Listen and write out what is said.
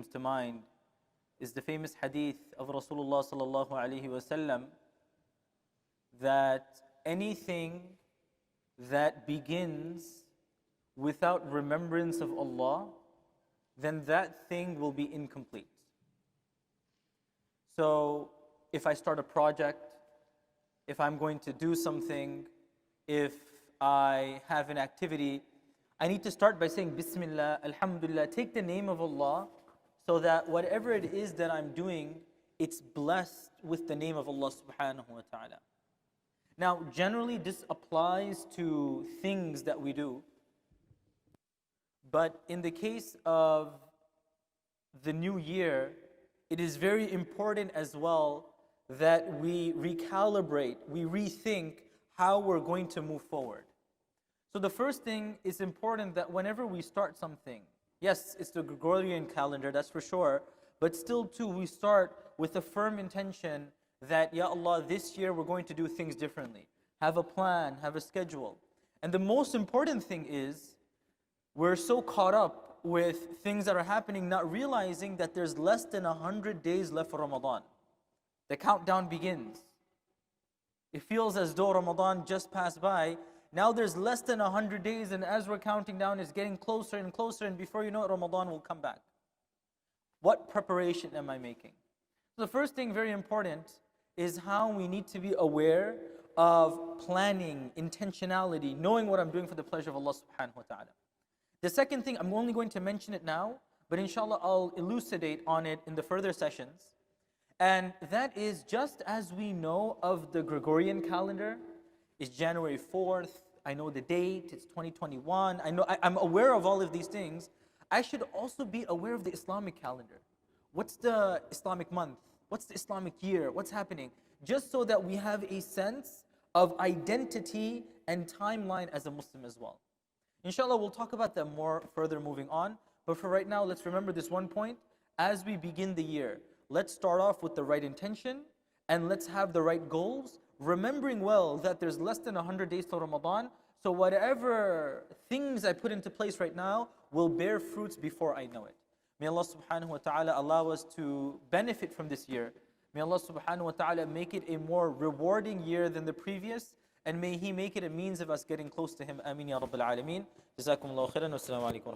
to mind is the famous hadith of Rasulullah sallallahu alaihi wasallam that anything that begins without remembrance of Allah, then that thing will be incomplete. So if I start a project, if I'm going to do something, if I have an activity, I need to start by saying Bismillah, Alhamdulillah, take the name of Allah, so that whatever it is that I'm doing, it's blessed with the name of Allah subhanahu wa ta'ala. Now, generally this applies to things that we do, but in the case of the new year, it is very important as well that we recalibrate, we rethink how we're going to move forward. So the first thing is important that whenever we start something, yes, it's the Gregorian calendar, that's for sure, but still too, we start with a firm intention that, Ya Allah, this year we're going to do things differently. Have a plan, have a schedule. And the most important thing is, we're so caught up with things that are happening, not realizing that there's less than 100 days left for Ramadan. The countdown begins. It feels as though Ramadan just passed by. Now there's less than 100 days, and as we're counting down, it's getting closer and closer, and before you know it, Ramadan will come back. What preparation am I making? So the first thing, very important, is how we need to be aware of planning, intentionality, knowing what I'm doing for the pleasure of Allah subhanahu wa ta'ala. The second thing, I'm only going to mention it now, but inshallah I'll elucidate on it in the further sessions. And that is, just as we know of the Gregorian calendar, it's January 4th, I know the date, it's 2021, I'm aware of all of these things. I should also be aware of the Islamic calendar. What's the Islamic month? What's the Islamic year? What's happening? Just so that we have a sense of identity and timeline as a Muslim as well. Inshallah, we'll talk about that more further moving on. But for right now, let's remember this one point. As we begin the year, let's start off with the right intention and let's have the right goals, remembering well that there's less than 100 days till Ramadan. So whatever things I put into place right now will bear fruits before I know it. May Allah subhanahu wa ta'ala allow us to benefit from this year. May Allah subhanahu wa ta'ala make it a more rewarding year than the previous, and may He make it a means of us getting close to Him. Ameen ya Rabbil Alameen. Jazakumullahu khairan. Wassalamu alaikum.